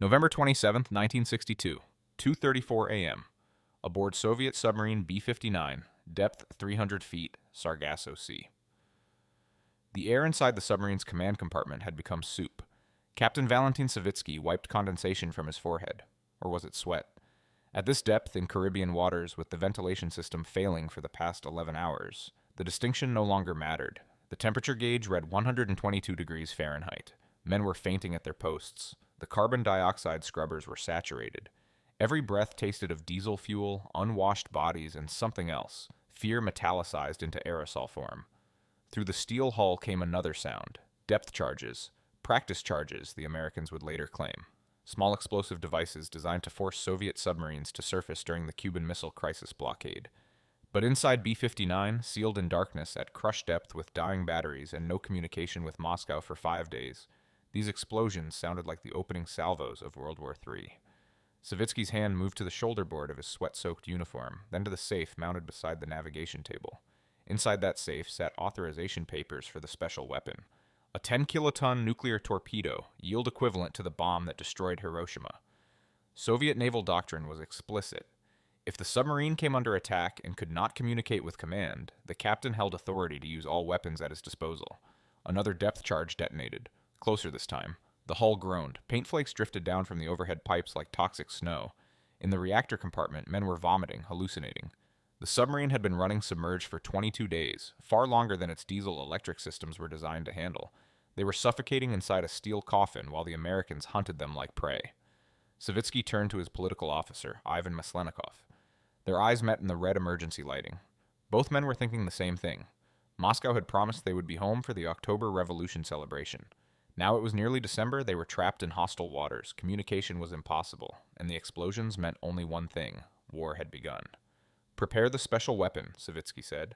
November 27th, 1962, 2:34 a.m. Aboard Soviet submarine B-59, depth 300 feet, Sargasso Sea. The air inside the submarine's command compartment had become soup. Captain Valentin Savitsky wiped condensation from his forehead. Or was it sweat? At this depth in Caribbean waters, with the ventilation system failing for the past 11 hours, the distinction no longer mattered. The temperature gauge read 122 degrees Fahrenheit. Men were fainting at their posts. The carbon dioxide scrubbers were saturated. Every breath tasted of diesel fuel, unwashed bodies, and something else, fear metallicized into aerosol form. Through the steel hull came another sound. Depth charges. Practice charges, the Americans would later claim. Small explosive devices designed to force Soviet submarines to surface during the Cuban Missile Crisis blockade. But inside B-59, sealed in darkness at crush depth with dying batteries and no communication with Moscow for 5 days, these explosions sounded like the opening salvos of World War III. Savitsky's hand moved to the shoulder board of his sweat-soaked uniform, then to the safe mounted beside the navigation table. Inside that safe sat authorization papers for the special weapon. A 10-kiloton nuclear torpedo, yield equivalent to the bomb that destroyed Hiroshima. Soviet naval doctrine was explicit. If the submarine came under attack and could not communicate with command, the captain held authority to use all weapons at his disposal. Another depth charge detonated. Closer this time. The hull groaned. Paint flakes drifted down from the overhead pipes like toxic snow. In the reactor compartment, men were vomiting, hallucinating. The submarine had been running submerged for 22 days, far longer than its diesel-electric systems were designed to handle. They were suffocating inside a steel coffin while the Americans hunted them like prey. Savitsky turned to his political officer, Ivan Maslenikov. Their eyes met in the red emergency lighting. Both men were thinking the same thing. Moscow had promised they would be home for the October Revolution celebration. Now it was nearly December, they were trapped in hostile waters, communication was impossible, and the explosions meant only one thing: war had begun. "Prepare the special weapon," Savitsky said.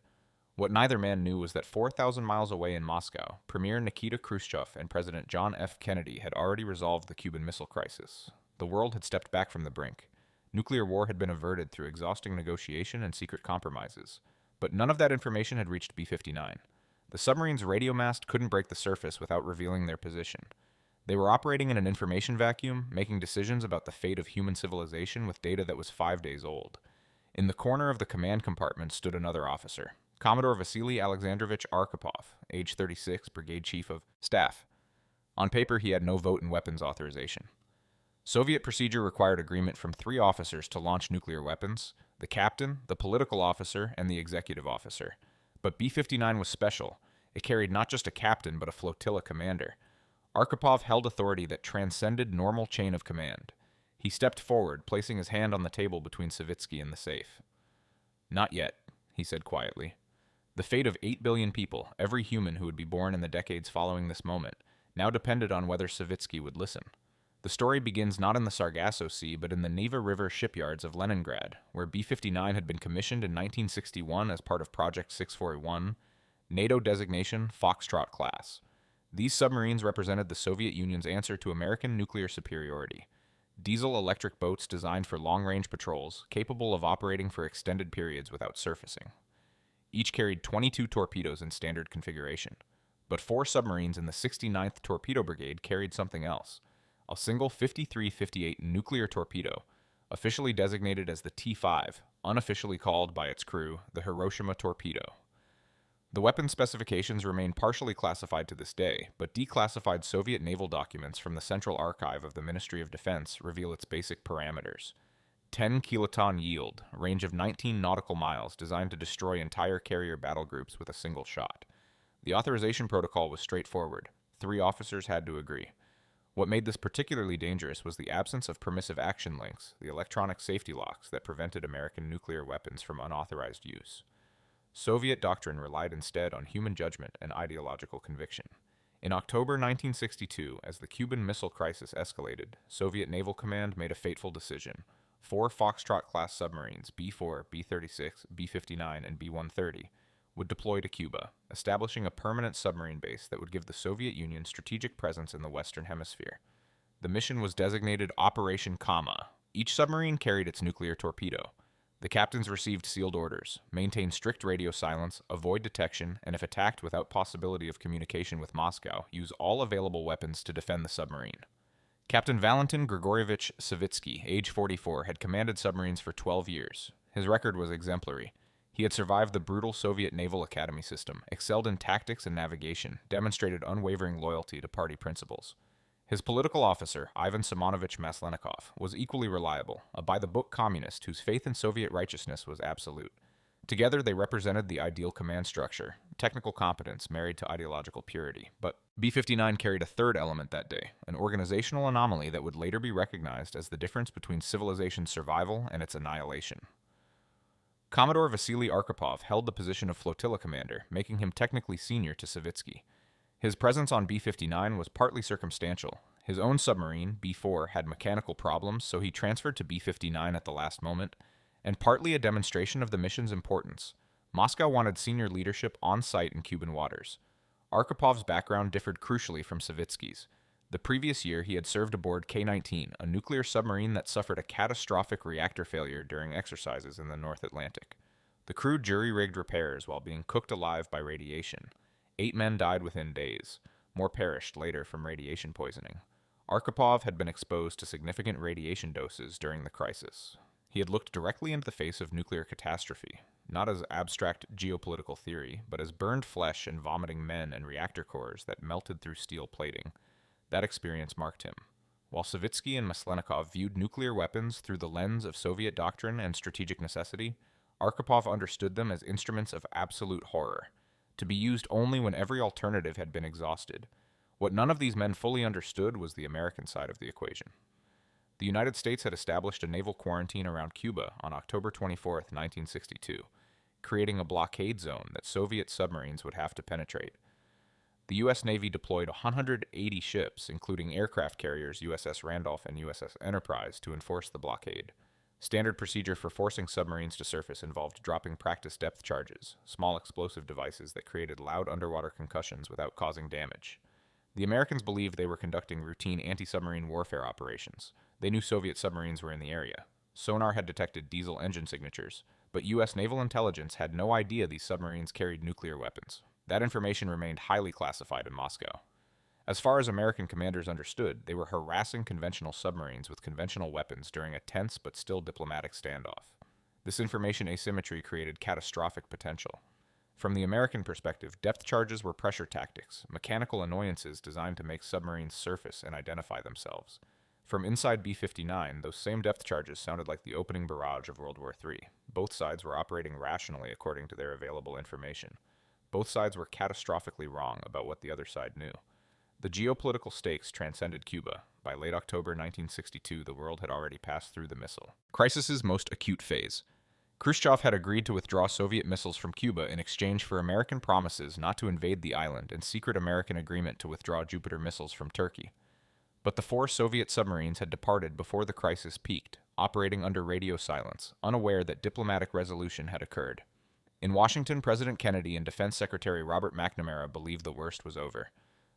What neither man knew was that 4,000 miles away in Moscow, Premier Nikita Khrushchev and President John F. Kennedy had already resolved the Cuban Missile Crisis. The world had stepped back from the brink. Nuclear war had been averted through exhausting negotiation and secret compromises. But none of that information had reached B-59. The submarine's radio mast couldn't break the surface without revealing their position. They were operating in an information vacuum, making decisions about the fate of human civilization with data that was 5 days old. In the corner of the command compartment stood another officer, Commodore Vasili Arkhipov, age 36, brigade chief of staff. On paper, he had no vote in weapons authorization. Soviet procedure required agreement from 3 officers to launch nuclear weapons: the captain, the political officer, and the executive officer. But B-59 was special. It carried not just a captain, but a flotilla commander. Arkhipov held authority that transcended normal chain of command. He stepped forward, placing his hand on the table between Savitsky and the safe. "Not yet," he said quietly. The fate of 8 billion people, every human who would be born in the decades following this moment, now depended on whether Savitsky would listen. The story begins not in the Sargasso Sea, but in the Neva River shipyards of Leningrad, where B-59 had been commissioned in 1961 as part of Project 641, NATO designation Foxtrot-class. These submarines represented the Soviet Union's answer to American nuclear superiority. Diesel-electric boats designed for long-range patrols, capable of operating for extended periods without surfacing. Each carried 22 torpedoes in standard configuration. But 4 submarines in the 69th Torpedo Brigade carried something else: a single 53-58 nuclear torpedo, officially designated as the T-5, unofficially called by its crew the Hiroshima torpedo. The weapon specifications remain partially classified to this day, but declassified Soviet naval documents from the Central Archive of the Ministry of Defense reveal its basic parameters. 10 kiloton yield, range of 19 nautical miles, designed to destroy entire carrier battle groups with a single shot. The authorization protocol was straightforward. 3 officers had to agree. What made this particularly dangerous was the absence of permissive action links, the electronic safety locks that prevented American nuclear weapons from unauthorized use. Soviet doctrine relied instead on human judgment and ideological conviction. In October 1962, as the Cuban Missile Crisis escalated, Soviet Naval Command made a fateful decision. 4 Foxtrot-class submarines, B-4, B-36, B-59, and B-130, would deploy to Cuba, establishing a permanent submarine base that would give the Soviet Union strategic presence in the Western Hemisphere. The mission was designated Operation Kama. Each submarine carried its nuclear torpedo. The captains received sealed orders: maintain strict radio silence, avoid detection, and if attacked without possibility of communication with Moscow, use all available weapons to defend the submarine. Captain Valentin Grigorievich Savitsky, age 44, had commanded submarines for 12 years. His record was exemplary. He had survived the brutal Soviet Naval Academy system, excelled in tactics and navigation, demonstrated unwavering loyalty to party principles. His political officer, Ivan Simonovich Maslenikov, was equally reliable, a by-the-book communist whose faith in Soviet righteousness was absolute. Together, they represented the ideal command structure, technical competence married to ideological purity. But B-59 carried a third element that day, an organizational anomaly that would later be recognized as the difference between civilization's survival and its annihilation. Commodore Vasili Arkhipov held the position of flotilla commander, making him technically senior to Savitsky. His presence on B-59 was partly circumstantial. His own submarine, B-4, had mechanical problems, so he transferred to B-59 at the last moment, and partly a demonstration of the mission's importance. Moscow wanted senior leadership on site in Cuban waters. Archipov's background differed crucially from Savitsky's. The previous year, he had served aboard K-19, a nuclear submarine that suffered a catastrophic reactor failure during exercises in the North Atlantic. The crew jury-rigged repairs while being cooked alive by radiation. 8 men died within days. More perished later from radiation poisoning. Arkhipov had been exposed to significant radiation doses during the crisis. He had looked directly into the face of nuclear catastrophe, not as abstract geopolitical theory, but as burned flesh and vomiting men and reactor cores that melted through steel plating. That experience marked him. While Savitsky and Maslenikov viewed nuclear weapons through the lens of Soviet doctrine and strategic necessity, Arkhipov understood them as instruments of absolute horror, to be used only when every alternative had been exhausted. What none of these men fully understood was the American side of the equation. The United States had established a naval quarantine around Cuba on October 24, 1962, creating a blockade zone that Soviet submarines would have to penetrate. The U.S. Navy deployed 180 ships, including aircraft carriers USS Randolph and USS Enterprise, to enforce the blockade. Standard procedure for forcing submarines to surface involved dropping practice depth charges, small explosive devices that created loud underwater concussions without causing damage. The Americans believed they were conducting routine anti-submarine warfare operations. They knew Soviet submarines were in the area. Sonar had detected diesel engine signatures, but U.S. naval intelligence had no idea these submarines carried nuclear weapons. That information remained highly classified in Moscow. As far as American commanders understood, they were harassing conventional submarines with conventional weapons during a tense but still diplomatic standoff. This information asymmetry created catastrophic potential. From the American perspective, depth charges were pressure tactics, mechanical annoyances designed to make submarines surface and identify themselves. From inside B-59, those same depth charges sounded like the opening barrage of World War III. Both sides were operating rationally according to their available information. Both sides were catastrophically wrong about what the other side knew. The geopolitical stakes transcended Cuba. By late October 1962, the world had already passed through the missile crisis's most acute phase. Khrushchev had agreed to withdraw Soviet missiles from Cuba in exchange for American promises not to invade the island and secret American agreement to withdraw Jupiter missiles from Turkey. But the 4 Soviet submarines had departed before the crisis peaked, operating under radio silence, unaware that diplomatic resolution had occurred. In Washington, President Kennedy and Defense Secretary Robert McNamara believed the worst was over.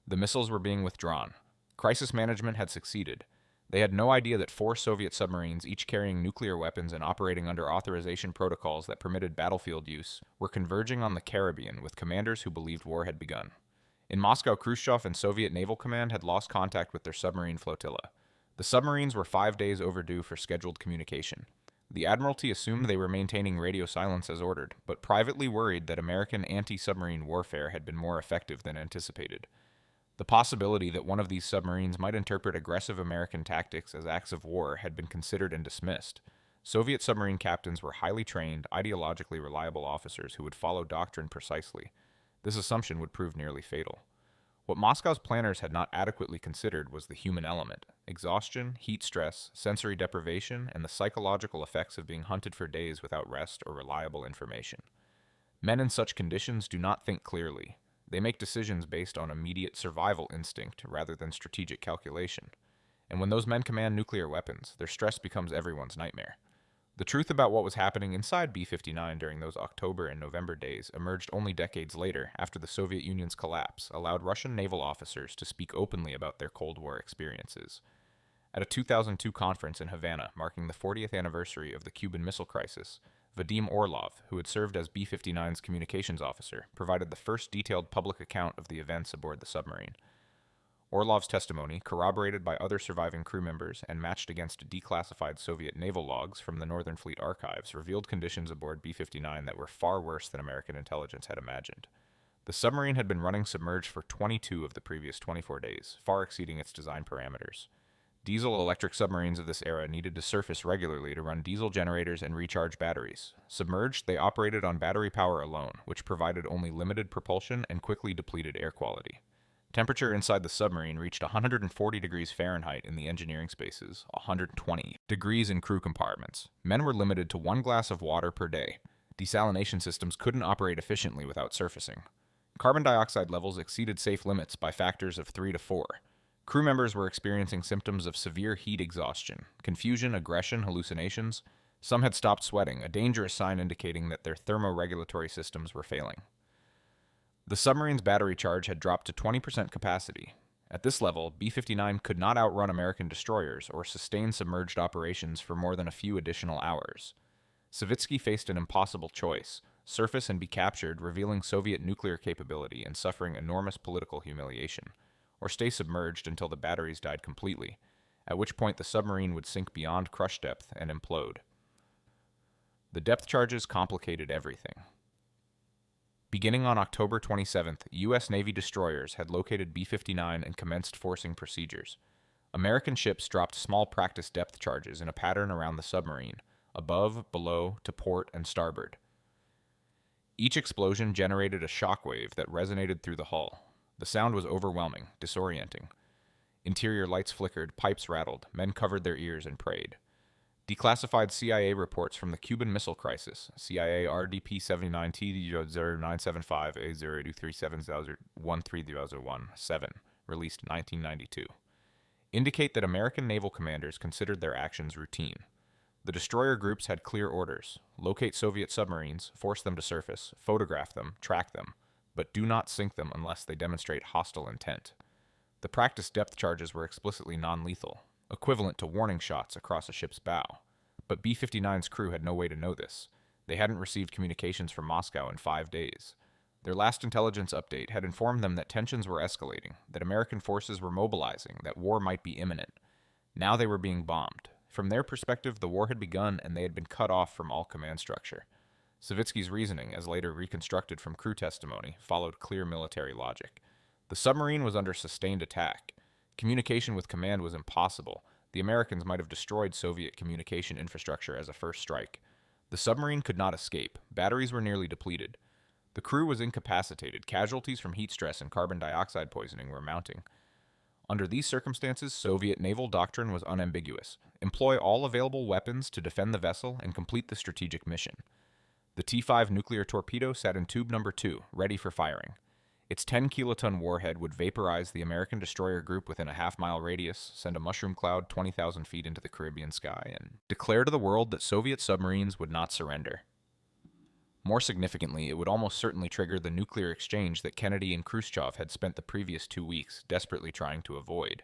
The missiles were being withdrawn. Crisis management had succeeded. They had no idea that 4 Soviet submarines, each carrying nuclear weapons and operating under authorization protocols that permitted battlefield use, were converging on the Caribbean with commanders who believed war had begun. In Moscow, Khrushchev and Soviet Naval Command had lost contact with their submarine flotilla. The submarines were 5 days overdue for scheduled communication. The Admiralty assumed they were maintaining radio silence as ordered, but privately worried that American anti-submarine warfare had been more effective than anticipated. The possibility that one of these submarines might interpret aggressive American tactics as acts of war had been considered and dismissed. Soviet submarine captains were highly trained, ideologically reliable officers who would follow doctrine precisely. This assumption would prove nearly fatal. What Moscow's planners had not adequately considered was the human element: exhaustion, heat stress, sensory deprivation, and the psychological effects of being hunted for days without rest or reliable information. Men in such conditions do not think clearly. They make decisions based on immediate survival instinct rather than strategic calculation. And when those men command nuclear weapons, their stress becomes everyone's nightmare. The truth about what was happening inside B-59 during those October and November days emerged only decades later, after the Soviet Union's collapse allowed Russian naval officers to speak openly about their Cold War experiences. At a 2002 conference in Havana marking the 40th anniversary of the Cuban Missile Crisis, Vadim Orlov, who had served as B-59's communications officer, provided the first detailed public account of the events aboard the submarine. Orlov's testimony, corroborated by other surviving crew members and matched against declassified Soviet naval logs from the Northern Fleet archives, revealed conditions aboard B-59 that were far worse than American intelligence had imagined. The submarine had been running submerged for 22 of the previous 24 days, far exceeding its design parameters. Diesel-electric submarines of this era needed to surface regularly to run diesel generators and recharge batteries. Submerged, they operated on battery power alone, which provided only limited propulsion and quickly depleted air quality. Temperature inside the submarine reached 140 degrees Fahrenheit in the engineering spaces, 120 degrees in crew compartments. Men were limited to 1 glass of water per day. Desalination systems couldn't operate efficiently without surfacing. Carbon dioxide levels exceeded safe limits by factors of 3 to 4. Crew members were experiencing symptoms of severe heat exhaustion, confusion, aggression, hallucinations. Some had stopped sweating, a dangerous sign indicating that their thermoregulatory systems were failing. The submarine's battery charge had dropped to 20% capacity. At this level, B-59 could not outrun American destroyers or sustain submerged operations for more than a few additional hours. Savitsky faced an impossible choice: surface and be captured, revealing Soviet nuclear capability and suffering enormous political humiliation, or stay submerged until the batteries died completely, at which point the submarine would sink beyond crush depth and implode. The depth charges complicated everything. Beginning on October 27th, U.S. Navy destroyers had located B-59 and commenced forcing procedures. American ships dropped small practice depth charges in a pattern around the submarine, above, below, to port, and starboard. Each explosion generated a shockwave that resonated through the hull. The sound was overwhelming, disorienting. Interior lights flickered, pipes rattled, men covered their ears and prayed. Declassified CIA reports from the Cuban Missile Crisis, CIA RDP 79T0975A02370130017, released 1992, indicate that American naval commanders considered their actions routine. The destroyer groups had clear orders: locate Soviet submarines, force them to surface, photograph them, track them, but do not sink them unless they demonstrate hostile intent. The practice depth charges were explicitly non-lethal, equivalent to warning shots across a ship's bow. But B-59's crew had no way to know this. They hadn't received communications from Moscow in 5 days. Their last intelligence update had informed them that tensions were escalating, that American forces were mobilizing, that war might be imminent. Now they were being bombed. From their perspective, the war had begun and they had been cut off from all command structure. Savitsky's reasoning, as later reconstructed from crew testimony, followed clear military logic. The submarine was under sustained attack. Communication with command was impossible. The Americans might have destroyed Soviet communication infrastructure as a first strike. The submarine could not escape. Batteries were nearly depleted. The crew was incapacitated. Casualties from heat stress and carbon dioxide poisoning were mounting. Under these circumstances, Soviet naval doctrine was unambiguous: employ all available weapons to defend the vessel and complete the strategic mission. The T-5 nuclear torpedo sat in tube number 2, ready for firing. Its 10-kiloton warhead would vaporize the American destroyer group within a half-mile radius, send a mushroom cloud 20,000 feet into the Caribbean sky, and declare to the world that Soviet submarines would not surrender. More significantly, it would almost certainly trigger the nuclear exchange that Kennedy and Khrushchev had spent the previous 2 weeks desperately trying to avoid.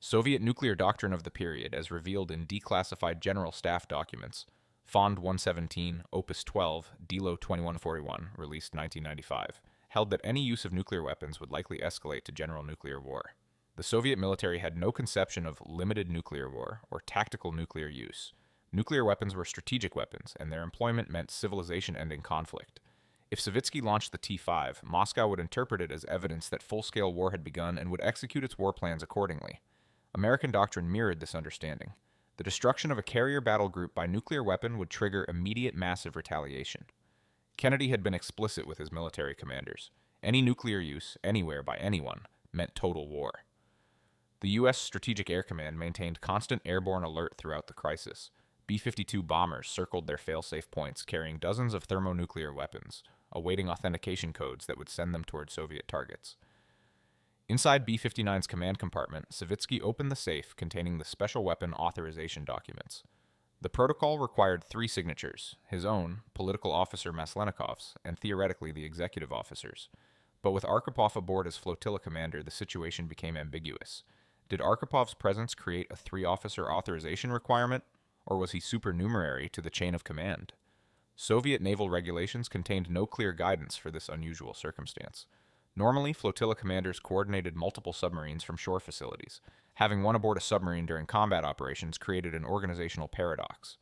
Soviet nuclear doctrine of the period, as revealed in declassified General Staff documents, Fond 117, Opus 12, Delo 2141, released 1995, held that any use of nuclear weapons would likely escalate to general nuclear war. The Soviet military had no conception of limited nuclear war or tactical nuclear use. Nuclear weapons were strategic weapons, and their employment meant civilization-ending conflict. If Savitsky launched the T-5, Moscow would interpret it as evidence that full-scale war had begun and would execute its war plans accordingly. American doctrine mirrored this understanding. The destruction of a carrier battle group by nuclear weapon would trigger immediate massive retaliation. Kennedy had been explicit with his military commanders. Any nuclear use, anywhere by anyone, meant total war. The U.S. Strategic Air Command maintained constant airborne alert throughout the crisis. B-52 bombers circled their fail-safe points, carrying dozens of thermonuclear weapons, awaiting authentication codes that would send them toward Soviet targets. Inside B-59's command compartment, Savitsky opened the safe containing the special weapon authorization documents. The protocol required 3 signatures: his own, political officer Maslennikov's, and theoretically the executive officer's. But with Arkhipov aboard as flotilla commander, the situation became ambiguous. Did Arkhipov's presence create a 3-officer authorization requirement, or was he supernumerary to the chain of command? Soviet naval regulations contained no clear guidance for this unusual circumstance. Normally, flotilla commanders coordinated multiple submarines from shore facilities. Having one aboard a submarine during combat operations created an organizational paradox.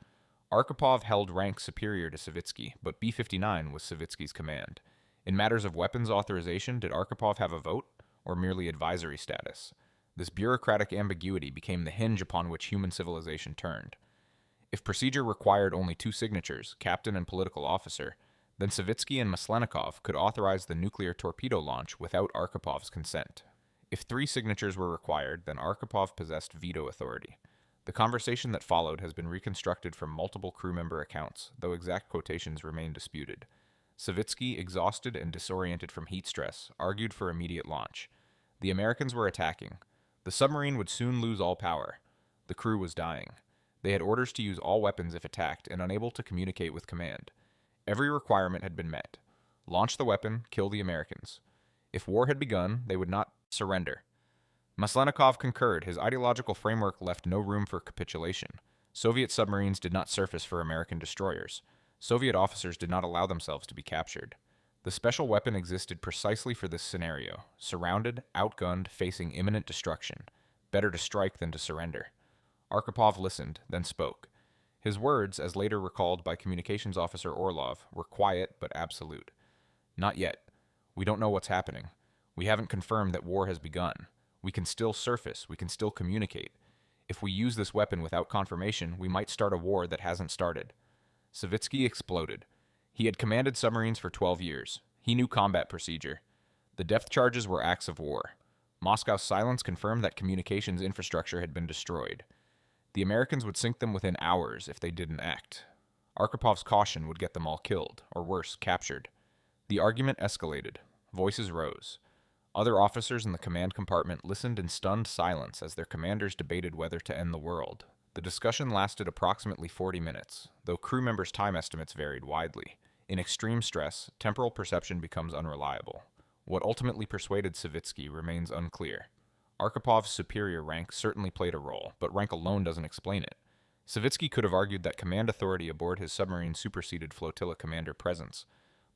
Arkhipov held rank superior to Savitsky, but B-59 was Savitsky's command. In matters of weapons authorization, did Arkhipov have a vote, or merely advisory status? This bureaucratic ambiguity became the hinge upon which human civilization turned. If procedure required only two signatures, captain and political officer, then Savitsky and Maslenikov could authorize the nuclear torpedo launch without Arkhipov's consent. If three signatures were required, then Arkhipov possessed veto authority. The conversation that followed has been reconstructed from multiple crew member accounts, though exact quotations remain disputed. Savitsky, exhausted and disoriented from heat stress, argued for immediate launch. The Americans were attacking. The submarine would soon lose all power. The crew was dying. They had orders to use all weapons if attacked and unable to communicate with command. Every requirement had been met. Launch the weapon, kill the Americans. If war had begun, they would not surrender. Maslenikov concurred. His ideological framework left no room for capitulation. Soviet submarines did not surface for American destroyers. Soviet officers did not allow themselves to be captured. The special weapon existed precisely for this scenario. Surrounded, outgunned, facing imminent destruction. Better to strike than to surrender. Arkhipov listened, then spoke. His words, as later recalled by communications officer Orlov, were quiet but absolute. Not yet. We don't know what's happening. We haven't confirmed that war has begun. We can still surface. We can still communicate. If we use this weapon without confirmation, we might start a war that hasn't started. Savitsky exploded. He had commanded submarines for 12 years. He knew combat procedure. The depth charges were acts of war. Moscow's silence confirmed that communications infrastructure had been destroyed. The Americans would sink them within hours if they didn't act. Arkhipov's caution would get them all killed, or worse, captured. The argument escalated. Voices rose. Other officers in the command compartment listened in stunned silence as their commanders debated whether to end the world. The discussion lasted approximately 40 minutes, though crew members' time estimates varied widely. In extreme stress, temporal perception becomes unreliable. What ultimately persuaded Savitsky remains unclear. Arkhipov's superior rank certainly played a role, but rank alone doesn't explain it. Savitsky could have argued that command authority aboard his submarine superseded flotilla commander presence.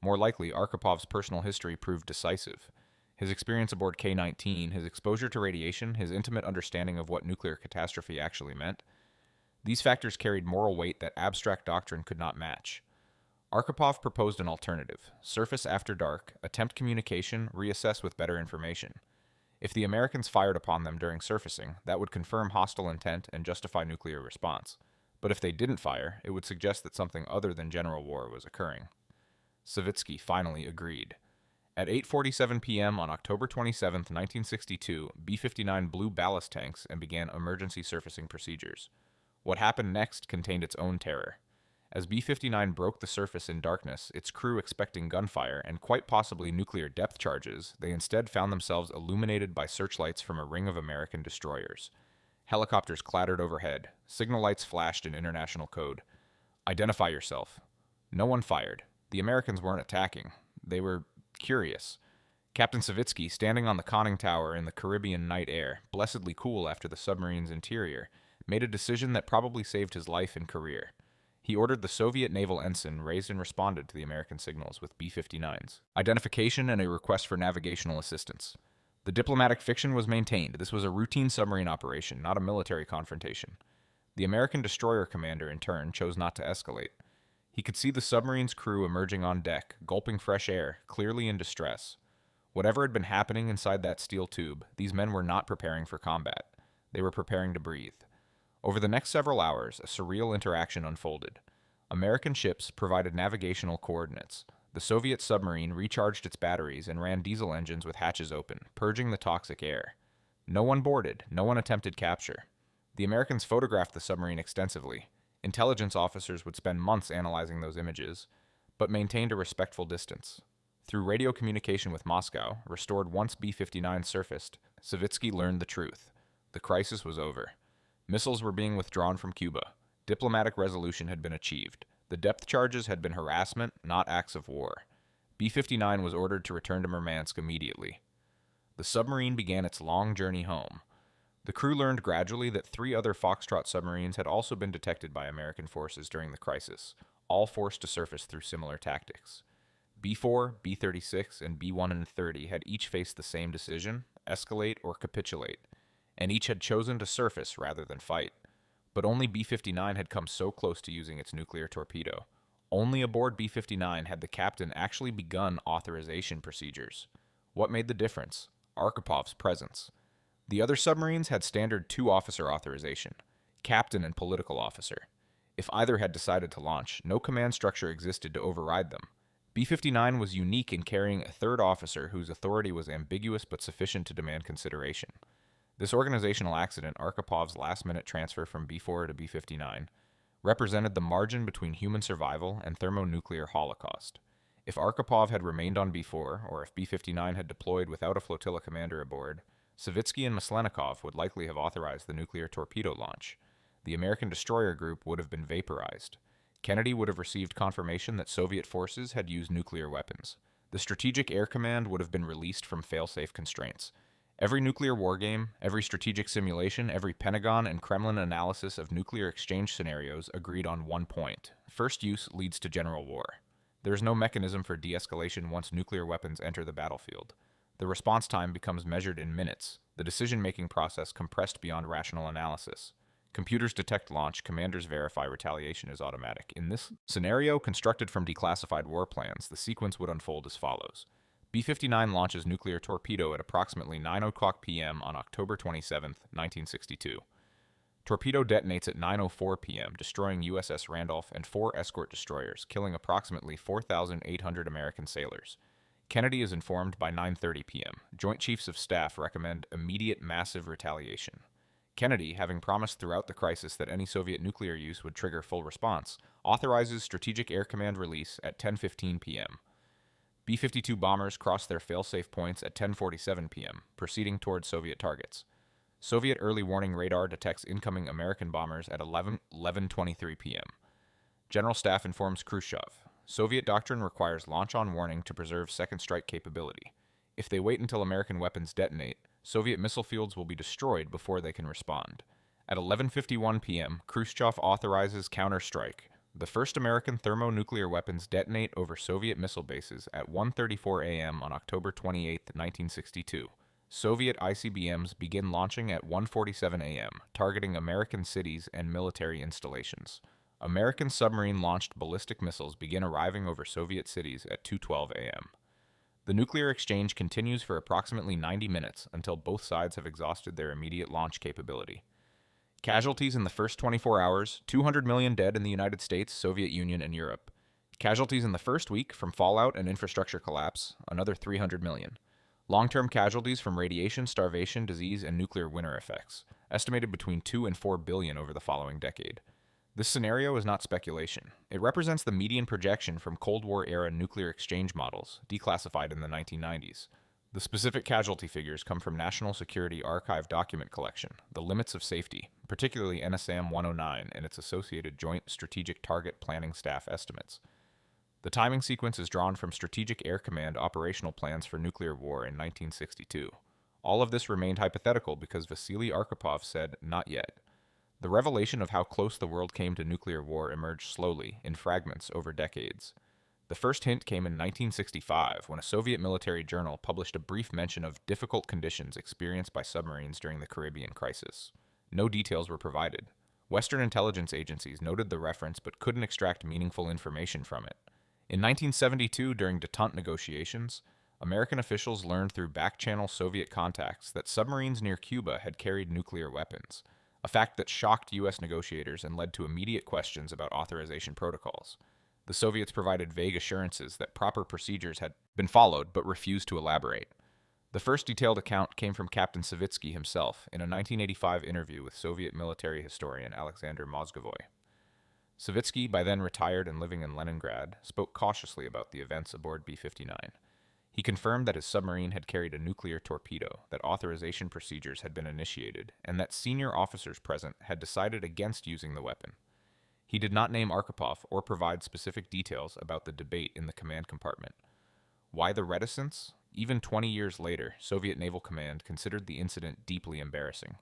More likely, Arkhipov's personal history proved decisive. His experience aboard K-19, his exposure to radiation, his intimate understanding of what nuclear catastrophe actually meant. These factors carried moral weight that abstract doctrine could not match. Arkhipov proposed an alternative: surface after dark, attempt communication, reassess with better information. If the Americans fired upon them during surfacing, that would confirm hostile intent and justify nuclear response. But if they didn't fire, it would suggest that something other than general war was occurring. Savitsky finally agreed. At 8:47 p.m. on October 27, 1962, B-59 blew ballast tanks and began emergency surfacing procedures. What happened next contained its own terror. As B-59 broke the surface in darkness, its crew expecting gunfire and quite possibly nuclear depth charges, they instead found themselves illuminated by searchlights from a ring of American destroyers. Helicopters clattered overhead. Signal lights flashed in international code. Identify yourself. No one fired. The Americans weren't attacking. They were curious. Captain Savitsky, standing on the conning tower in the Caribbean night air, blessedly cool after the submarine's interior, made a decision that probably saved his life and career. He ordered the Soviet naval ensign raised and responded to the American signals with B-59s. Identification and a request for navigational assistance. The diplomatic fiction was maintained. This was a routine submarine operation, not a military confrontation. The American destroyer commander, in turn, chose not to escalate. He could see the submarine's crew emerging on deck, gulping fresh air, clearly in distress. Whatever had been happening inside that steel tube, these men were not preparing for combat. They were preparing to breathe. Over the next several hours, a surreal interaction unfolded. American ships provided navigational coordinates. The Soviet submarine recharged its batteries and ran diesel engines with hatches open, purging the toxic air. No one boarded, no one attempted capture. The Americans photographed the submarine extensively. Intelligence officers would spend months analyzing those images, but maintained a respectful distance. Through radio communication with Moscow, restored once B-59 surfaced, Savitsky learned the truth. The crisis was over. Missiles were being withdrawn from Cuba. Diplomatic resolution had been achieved. The depth charges had been harassment, not acts of war. B-59 was ordered to return to Murmansk immediately. The submarine began its long journey home. The crew learned gradually that 3 other Foxtrot submarines had also been detected by American forces during the crisis, all forced to surface through similar tactics. B-4, B-36, and B-1 and 30 had each faced the same decision, escalate or capitulate, and each had chosen to surface rather than fight. But only B-59 had come so close to using its nuclear torpedo. Only aboard B-59 had the captain actually begun authorization procedures. What made the difference? Archipov's presence. The other submarines had standard two-officer authorization, captain and political officer. If either had decided to launch, no command structure existed to override them. B-59 was unique in carrying a third officer whose authority was ambiguous but sufficient to demand consideration. This organizational accident, Archipov's last-minute transfer from B-4 to B-59, represented the margin between human survival and thermonuclear holocaust. If Arkhipov had remained on B-4, or if B-59 had deployed without a flotilla commander aboard, Savitsky and Maslenikov would likely have authorized the nuclear torpedo launch. The American destroyer group would have been vaporized. Kennedy would have received confirmation that Soviet forces had used nuclear weapons. The Strategic Air Command would have been released from fail-safe constraints. Every nuclear wargame, every strategic simulation, every Pentagon and Kremlin analysis of nuclear exchange scenarios agreed on one point. First use leads to general war. There is no mechanism for de-escalation once nuclear weapons enter the battlefield. The response time becomes measured in minutes, the decision-making process compressed beyond rational analysis. Computers detect launch, commanders verify retaliation is automatic. In this scenario, constructed from declassified war plans, the sequence would unfold as follows. B-59 launches nuclear torpedo at approximately 9:00 p.m. on October 27, 1962. Torpedo detonates at 9:04 p.m., destroying USS Randolph and 4 escort destroyers, killing approximately 4,800 American sailors. Kennedy is informed by 9:30 p.m. Joint Chiefs of Staff recommend immediate massive retaliation. Kennedy, having promised throughout the crisis that any Soviet nuclear use would trigger full response, authorizes Strategic Air Command release at 10:15 p.m. B-52 bombers cross their fail-safe points at 10:47 p.m., proceeding towards Soviet targets. Soviet early warning radar detects incoming American bombers at 11:23 p.m. General Staff informs Khrushchev. Soviet doctrine requires launch on warning to preserve second strike capability. If they wait until American weapons detonate, Soviet missile fields will be destroyed before they can respond. At 11:51 p.m., Khrushchev authorizes counterstrike. The first American thermonuclear weapons detonate over Soviet missile bases at 1:34 a.m. on October 28, 1962. Soviet ICBMs begin launching at 1:47 a.m., targeting American cities and military installations. American submarine-launched ballistic missiles begin arriving over Soviet cities at 2:12 a.m. The nuclear exchange continues for approximately 90 minutes until both sides have exhausted their immediate launch capability. Casualties in the first 24 hours, 200 million dead in the United States, Soviet Union, and Europe. Casualties in the first week from fallout and infrastructure collapse, another 300 million. Long-term casualties from radiation, starvation, disease, and nuclear winter effects, estimated between 2 and 4 billion over the following decade. This scenario is not speculation. It represents the median projection from Cold War-era nuclear exchange models, declassified in the 1990s. The specific casualty figures come from National Security Archive document collection, the limits of safety, particularly NSAM 109 and its associated Joint Strategic Target Planning Staff estimates. The timing sequence is drawn from Strategic Air Command operational plans for nuclear war in 1962. All of this remained hypothetical because Vasili Arkhipov said, "Not yet." The revelation of how close the world came to nuclear war emerged slowly, in fragments, over decades. The first hint came in 1965, when a Soviet military journal published a brief mention of difficult conditions experienced by submarines during the Caribbean crisis. No details were provided. Western intelligence agencies noted the reference but couldn't extract meaningful information from it. In 1972, during détente negotiations, American officials learned through back-channel Soviet contacts that submarines near Cuba had carried nuclear weapons, a fact that shocked U.S. negotiators and led to immediate questions about authorization protocols. The Soviets provided vague assurances that proper procedures had been followed but refused to elaborate. The first detailed account came from Captain Savitsky himself in a 1985 interview with Soviet military historian Alexander Mozgovoy. Savitsky, by then retired and living in Leningrad, spoke cautiously about the events aboard B-59. He confirmed that his submarine had carried a nuclear torpedo, that authorization procedures had been initiated, and that senior officers present had decided against using the weapon. He did not name Arkhipov or provide specific details about the debate in the command compartment. Why the reticence? Even 20 years later, Soviet Naval Command considered the incident deeply embarrassing.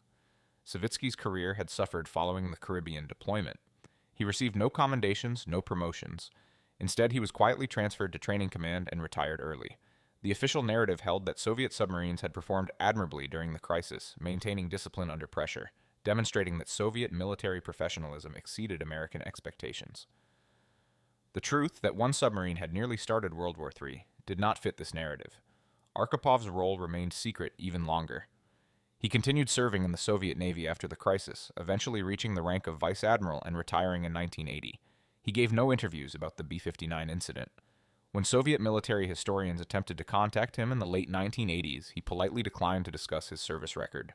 Savitsky's career had suffered following the Caribbean deployment. He received no commendations, no promotions. Instead, he was quietly transferred to training command and retired early. The official narrative held that Soviet submarines had performed admirably during the crisis, maintaining discipline under pressure, demonstrating that Soviet military professionalism exceeded American expectations. The truth that one submarine had nearly started World War III did not fit this narrative. Arkhipov's role remained secret even longer. He continued serving in the Soviet Navy after the crisis, eventually reaching the rank of vice admiral and retiring in 1980. He gave no interviews about the B-59 incident. When Soviet military historians attempted to contact him in the late 1980s, he politely declined to discuss his service record.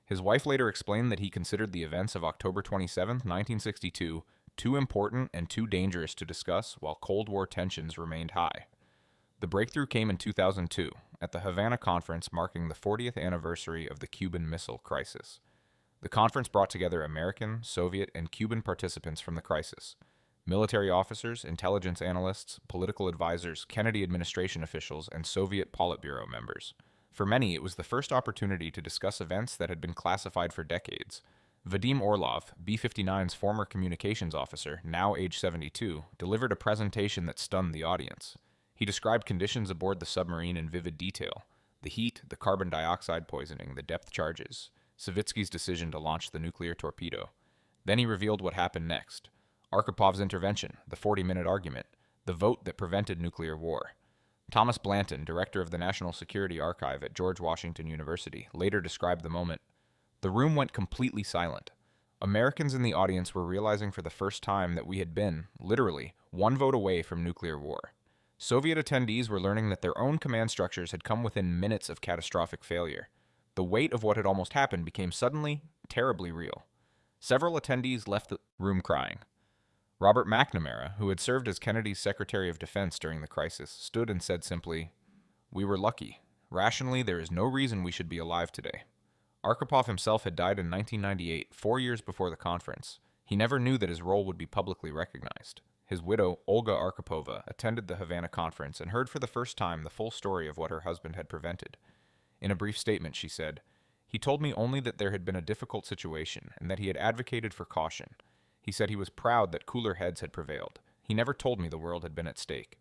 His wife later explained that he considered the events of October 27, 1962, too important and too dangerous to discuss while Cold War tensions remained high. The breakthrough came in 2002, at the Havana Conference marking the 40th anniversary of the Cuban Missile Crisis. The conference brought together American, Soviet, and Cuban participants from the crisis. Military officers, intelligence analysts, political advisors, Kennedy administration officials, and Soviet Politburo members. For many, it was the first opportunity to discuss events that had been classified for decades. Vadim Orlov, B-59's former communications officer, now age 72, delivered a presentation that stunned the audience. He described conditions aboard the submarine in vivid detail: the heat, the carbon dioxide poisoning, the depth charges, Savitsky's decision to launch the nuclear torpedo. Then he revealed what happened next: Arkhipov's intervention, the 40-minute argument, the vote that prevented nuclear war. Thomas Blanton, director of the National Security Archive at George Washington University, later described the moment. The room went completely silent. Americans in the audience were realizing for the first time that we had been, literally, one vote away from nuclear war. Soviet attendees were learning that their own command structures had come within minutes of catastrophic failure. The weight of what had almost happened became suddenly, terribly real. Several attendees left the room crying. Robert McNamara, who had served as Kennedy's Secretary of Defense during the crisis, stood and said simply, "We were lucky. Rationally, there is no reason we should be alive today." Arkhipov himself had died in 1998, 4 years before the conference. He never knew that his role would be publicly recognized. His widow, Olga Arkhipova, attended the Havana conference and heard for the first time the full story of what her husband had prevented. In a brief statement, she said, "He told me only that there had been a difficult situation and that he had advocated for caution. He said he was proud that cooler heads had prevailed. He never told me the world had been at stake."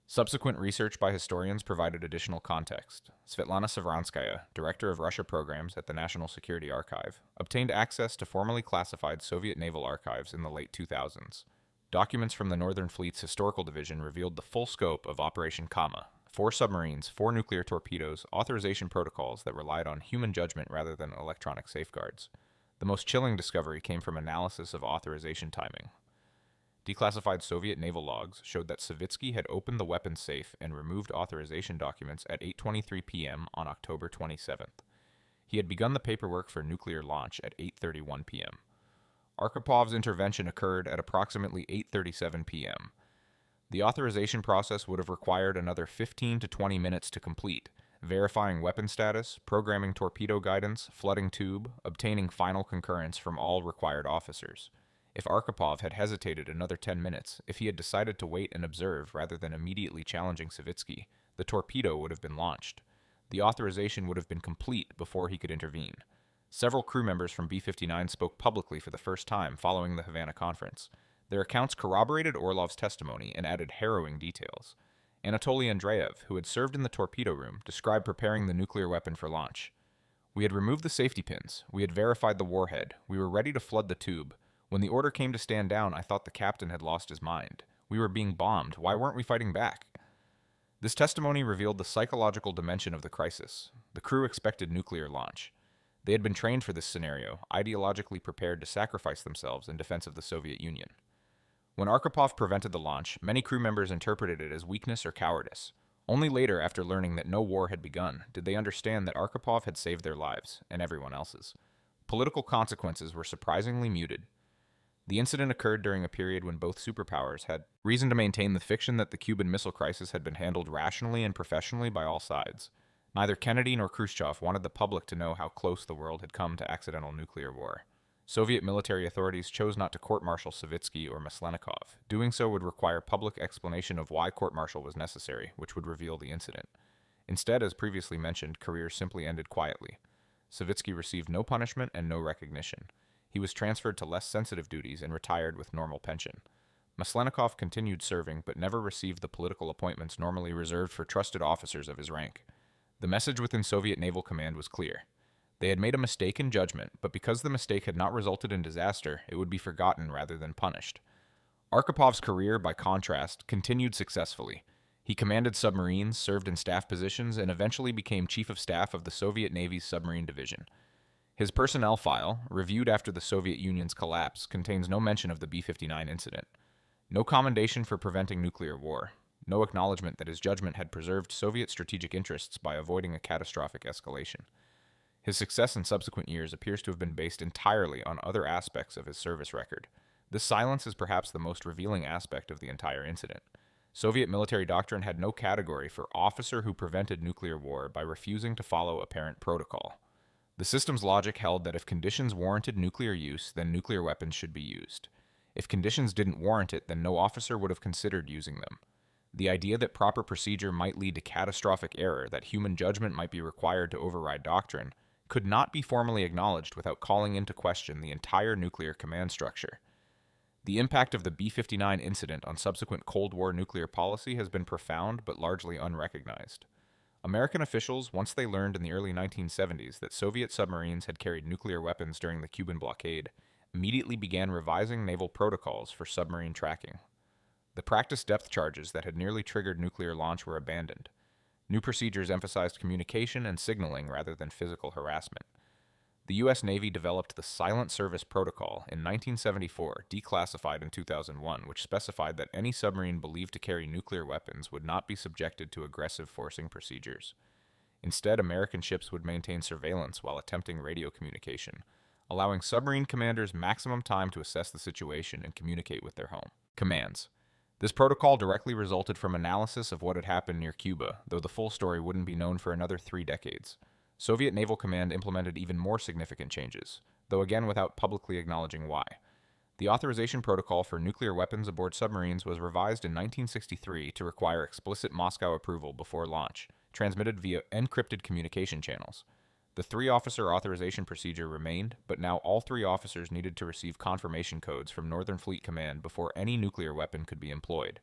Subsequent research by historians provided additional context. Svetlana Savranskaya, director of Russia programs at the National Security Archive, obtained access to formerly classified Soviet naval archives in the late 2000s. Documents from the Northern Fleet's Historical Division revealed the full scope of Operation Kama: 4 submarines, 4 nuclear torpedoes, authorization protocols that relied on human judgment rather than electronic safeguards. The most chilling discovery came from analysis of authorization timing. Declassified Soviet naval logs showed that Savitsky had opened the weapons safe and removed authorization documents at 8:23 p.m. on October 27th. He had begun the paperwork for nuclear launch at 8:31 p.m. Arkhipov's intervention occurred at approximately 8:37 p.m. The authorization process would have required another 15 to 20 minutes to complete, verifying weapon status, programming torpedo guidance, flooding tube, obtaining final concurrence from all required officers. If Arkhipov had hesitated another 10 minutes, if he had decided to wait and observe rather than immediately challenging Savitsky, the torpedo would have been launched. The authorization would have been complete before he could intervene. Several crew members from B-59 spoke publicly for the first time following the Havana conference. Their accounts corroborated Orlov's testimony and added harrowing details. Anatoly Andreev, who had served in the torpedo room, described preparing the nuclear weapon for launch. "We had removed the safety pins. We had verified the warhead. We were ready to flood the tube. When the order came to stand down, I thought the captain had lost his mind. We were being bombed. Why weren't we fighting back?" This testimony revealed the psychological dimension of the crisis. The crew expected nuclear launch. They had been trained for this scenario, ideologically prepared to sacrifice themselves in defense of the Soviet Union. When Arkhipov prevented the launch, many crew members interpreted it as weakness or cowardice. Only later, after learning that no war had begun, did they understand that Arkhipov had saved their lives, and everyone else's. Political consequences were surprisingly muted. The incident occurred during a period when both superpowers had reason to maintain the fiction that the Cuban Missile Crisis had been handled rationally and professionally by all sides. Neither Kennedy nor Khrushchev wanted the public to know how close the world had come to accidental nuclear war. Soviet military authorities chose not to court-martial Savitsky or Maslenikov. Doing so would require public explanation of why court-martial was necessary, which would reveal the incident. Instead, as previously mentioned, careers simply ended quietly. Savitsky received no punishment and no recognition. He was transferred to less sensitive duties and retired with normal pension. Maslenikov continued serving but never received the political appointments normally reserved for trusted officers of his rank. The message within Soviet Naval Command was clear. They had made a mistake in judgment, but because the mistake had not resulted in disaster, it would be forgotten rather than punished. Archipov's career, by contrast, continued successfully. He commanded submarines, served in staff positions, and eventually became Chief of Staff of the Soviet Navy's Submarine Division. His personnel file, reviewed after the Soviet Union's collapse, contains no mention of the B-59 incident. No commendation for preventing nuclear war. No acknowledgement that his judgment had preserved Soviet strategic interests by avoiding a catastrophic escalation. His success in subsequent years appears to have been based entirely on other aspects of his service record. This silence is perhaps the most revealing aspect of the entire incident. Soviet military doctrine had no category for officer who prevented nuclear war by refusing to follow apparent protocol. The system's logic held that if conditions warranted nuclear use, then nuclear weapons should be used. If conditions didn't warrant it, then no officer would have considered using them. The idea that proper procedure might lead to catastrophic error, that human judgment might be required to override doctrine, could not be formally acknowledged without calling into question the entire nuclear command structure. The impact of the B-59 incident on subsequent Cold War nuclear policy has been profound but largely unrecognized. American officials, once they learned in the early 1970s that Soviet submarines had carried nuclear weapons during the Cuban blockade, immediately began revising naval protocols for submarine tracking. The practice depth charges that had nearly triggered nuclear launch were abandoned. New procedures emphasized communication and signaling rather than physical harassment. The U.S. Navy developed the Silent Service Protocol in 1974, declassified in 2001, which specified that any submarine believed to carry nuclear weapons would not be subjected to aggressive forcing procedures. Instead, American ships would maintain surveillance while attempting radio communication, allowing submarine commanders maximum time to assess the situation and communicate with their home commands. This protocol directly resulted from analysis of what had happened near Cuba, though the full story wouldn't be known for another 3 decades. Soviet Naval Command implemented even more significant changes, though again without publicly acknowledging why. The authorization protocol for nuclear weapons aboard submarines was revised in 1963 to require explicit Moscow approval before launch, transmitted via encrypted communication channels. The 3-officer authorization procedure remained, but now all 3 officers needed to receive confirmation codes from Northern Fleet Command before any nuclear weapon could be employed.